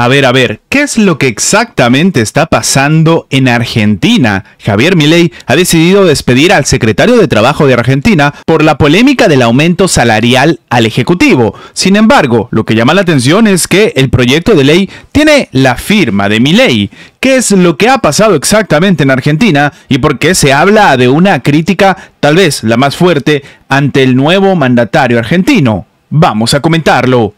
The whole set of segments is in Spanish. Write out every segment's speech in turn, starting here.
A ver, ¿qué es lo que exactamente está pasando en Argentina? Javier Milei ha decidido despedir al secretario de Trabajo de Argentina por la polémica del aumento salarial al Ejecutivo. Sin embargo, lo que llama la atención es que el proyecto de ley tiene la firma de Milei. ¿Qué es lo que ha pasado exactamente en Argentina y por qué se habla de una crítica, tal vez la más fuerte, ante el nuevo mandatario argentino? Vamos a comentarlo.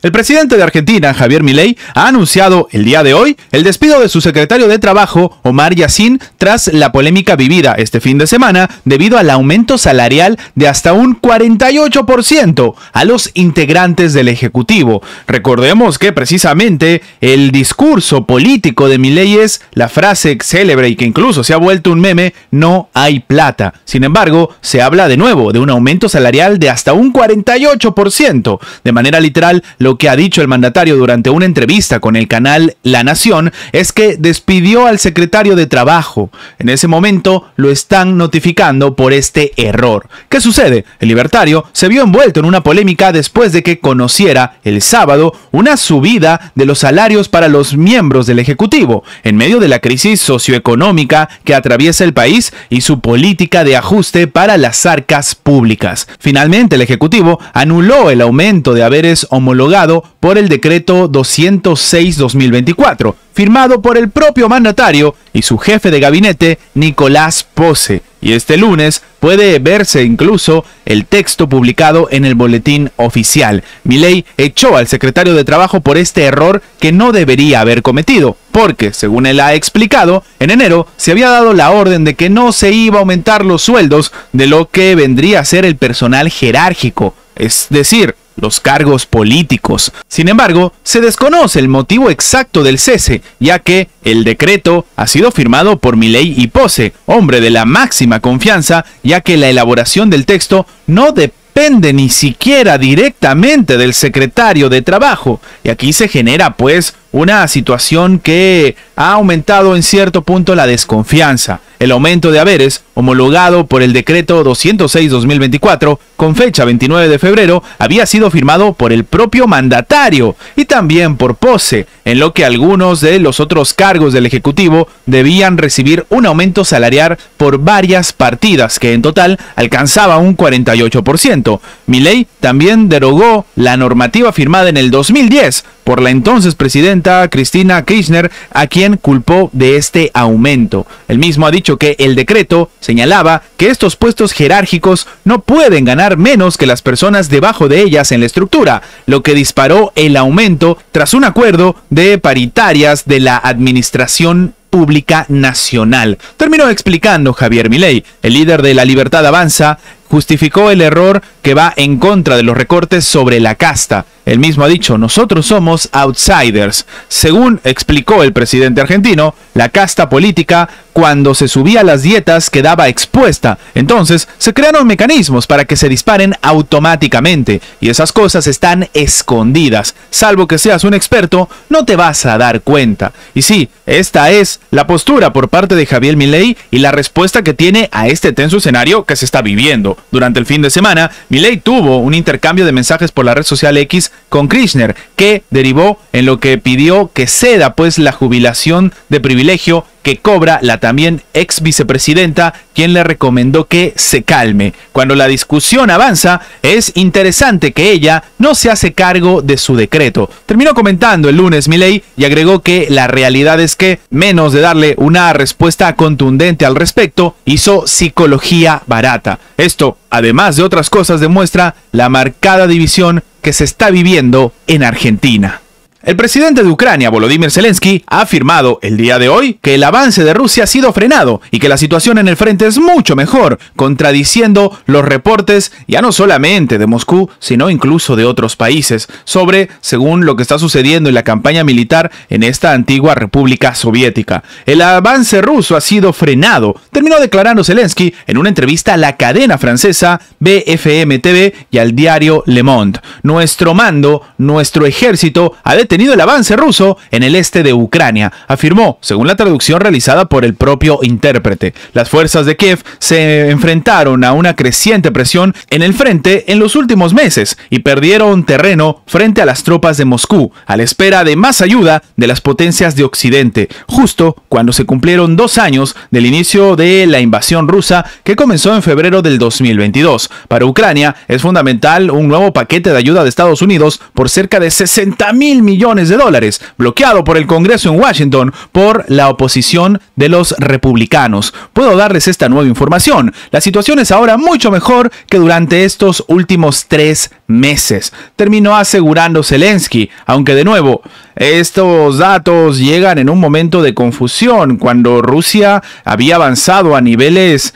El presidente de Argentina, Javier Milei, ha anunciado el día de hoy el despido de su secretario de Trabajo, Omar Yassin, tras la polémica vivida este fin de semana debido al aumento salarial de hasta un 48% a los integrantes del Ejecutivo. Recordemos que precisamente el discurso político de Milei es la frase célebre y que incluso se ha vuelto un meme: no hay plata. Sin embargo, se habla de nuevo de un aumento salarial de hasta un 48%. De manera literal, lo que ha dicho el mandatario durante una entrevista con el canal La Nación es que despidió al secretario de Trabajo. En ese momento lo están notificando por este error. ¿Qué sucede? El libertario se vio envuelto en una polémica después de que conociera el sábado una subida de los salarios para los miembros del Ejecutivo, en medio de la crisis socioeconómica que atraviesa el país y su política de ajuste para las arcas públicas. Finalmente, el Ejecutivo anuló el aumento de haberes homologado por el decreto 206/2024, firmado por el propio mandatario y su jefe de gabinete, Nicolás Posse. Y este lunes puede verse incluso el texto publicado en el boletín oficial. Milei echó al secretario de Trabajo por este error que no debería haber cometido, porque, según él ha explicado, en enero se había dado la orden de que no se iba a aumentar los sueldos de lo que vendría a ser el personal jerárquico, es decir, los cargos políticos. Sin embargo, se desconoce el motivo exacto del cese, ya que el decreto ha sido firmado por Milei y Posse, hombre de la máxima confianza, ya que la elaboración del texto no depende ni siquiera directamente del secretario de Trabajo. Y aquí se genera pues una situación que ha aumentado en cierto punto la desconfianza. El aumento de haberes, homologado por el decreto 206/2024, con fecha 29 de febrero, había sido firmado por el propio mandatario y también por Posse, en lo que algunos de los otros cargos del Ejecutivo debían recibir un aumento salarial por varias partidas, que en total alcanzaba un 48%. Milei también derogó la normativa firmada en el 2010 por la entonces presidenta Cristina Kirchner, a quien culpó de este aumento. El mismo ha dicho que el decreto señalaba que estos puestos jerárquicos no pueden ganar menos que las personas debajo de ellas en la estructura, lo que disparó el aumento tras un acuerdo de paritarias de la Administración Pública Nacional. Terminó explicando Javier Milei. El líder de La Libertad Avanza justificó el error que va en contra de los recortes sobre la casta. Él mismo ha dicho: nosotros somos outsiders. Según explicó el presidente argentino, la casta política, cuando se subía a las dietas, quedaba expuesta. Entonces se crearon mecanismos para que se disparen automáticamente, y esas cosas están escondidas. Salvo que seas un experto, no te vas a dar cuenta. Y sí, esta es la postura por parte de Javier Milei y la respuesta que tiene a este tenso escenario que se está viviendo. Durante el fin de semana, Milei tuvo un intercambio de mensajes por la red social X con Kirchner, que derivó en lo que pidió que ceda pues la jubilación de privilegio que cobra la también ex vicepresidenta, quien le recomendó que se calme. Cuando la discusión avanza, es interesante que ella no se hace cargo de su decreto. Terminó comentando el lunes Milei y agregó que la realidad es que, menos de darle una respuesta contundente al respecto, hizo psicología barata. Esto, además de otras cosas, demuestra la marcada división que se está viviendo en Argentina. El presidente de Ucrania, Volodymyr Zelensky, ha afirmado el día de hoy que el avance de Rusia ha sido frenado y que la situación en el frente es mucho mejor, contradiciendo los reportes ya no solamente de Moscú, sino incluso de otros países, sobre, según lo que está sucediendo en la campaña militar en esta antigua república soviética. El avance ruso ha sido frenado, terminó declarando Zelensky en una entrevista a la cadena francesa BFM TV y al diario Le Monde. Nuestro mando, nuestro ejército, ha detenido detenido el avance ruso en el este de Ucrania, afirmó, según la traducción realizada por el propio intérprete. Las fuerzas de Kiev se enfrentaron a una creciente presión en el frente en los últimos meses y perdieron terreno frente a las tropas de Moscú, a la espera de más ayuda de las potencias de Occidente, justo cuando se cumplieron 2 años del inicio de la invasión rusa que comenzó en febrero del 2022. Para Ucrania es fundamental un nuevo paquete de ayuda de Estados Unidos por cerca de $60.000 millones, bloqueado por el Congreso en Washington por la oposición de los republicanos. Puedo darles esta nueva información. La situación es ahora mucho mejor que durante estos últimos 3 meses, terminó asegurando Zelensky, aunque de nuevo, estos datos llegan en un momento de confusión cuando Rusia había avanzado a niveles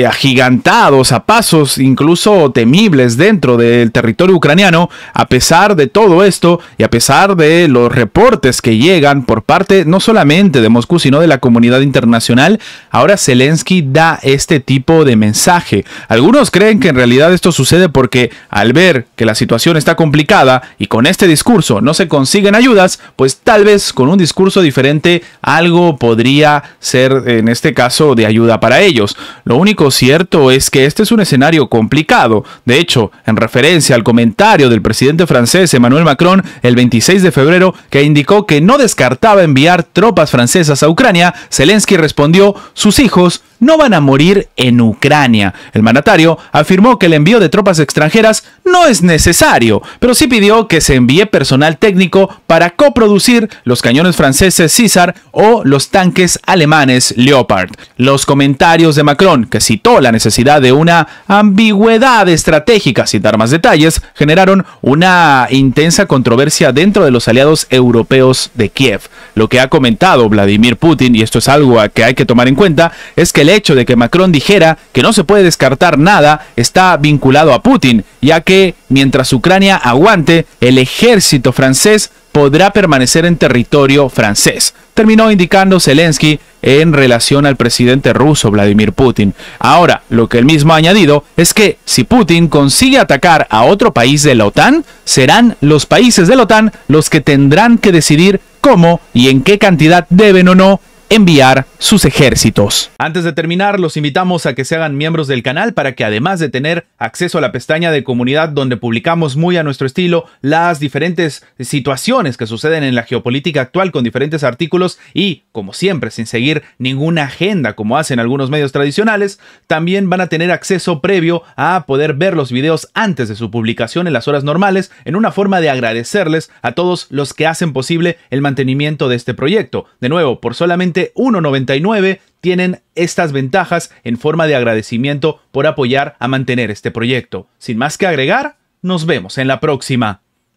agigantados, a pasos incluso temibles dentro del territorio ucraniano. A pesar de todo esto y a pesar de los reportes que llegan por parte no solamente de Moscú sino de la comunidad internacional, ahora Zelensky da este tipo de mensaje. Algunos creen que en realidad esto sucede porque al ver que la situación está complicada y con este discurso no se consiguen ayudas, pues tal vez con un discurso diferente algo podría ser en este caso de ayuda para ellos. Lo único cierto es que este es un escenario complicado. De hecho, en referencia al comentario del presidente francés Emmanuel Macron el 26 de febrero que indicó que no descartaba enviar tropas francesas a Ucrania, Zelensky respondió: sus hijos no van a morir en Ucrania. El mandatario afirmó que el envío de tropas extranjeras no es necesario, pero sí pidió que se envíe personal técnico para coproducir los cañones franceses Caesar o los tanques alemanes Leopard. Los comentarios de Macron, que citó la necesidad de una ambigüedad estratégica sin dar más detalles, generaron una intensa controversia dentro de los aliados europeos de Kiev. Lo que ha comentado Vladimir Putin, y esto es algo que hay que tomar en cuenta, es que el hecho de que Macron dijera que no se puede descartar nada está vinculado a Putin, ya que mientras Ucrania aguante, el ejército francés podrá permanecer en territorio francés, terminó indicando Zelensky en relación al presidente ruso Vladimir Putin. Ahora, lo que él mismo ha añadido es que si Putin consigue atacar a otro país de la OTAN, serán los países de la OTAN los que tendrán que decidir cómo y en qué cantidad deben o no enviar sus ejércitos. Antes de terminar, los invitamos a que se hagan miembros del canal para que además de tener acceso a la pestaña de comunidad donde publicamos muy a nuestro estilo las diferentes situaciones que suceden en la geopolítica actual con diferentes artículos y, como siempre, sin seguir ninguna agenda como hacen algunos medios tradicionales, también van a tener acceso previo a poder ver los videos antes de su publicación en las horas normales, en una forma de agradecerles a todos los que hacen posible el mantenimiento de este proyecto. De nuevo, por solamente $1.99 tienen estas ventajas en forma de agradecimiento por apoyar a mantener este proyecto. Sin más que agregar, nos vemos en la próxima.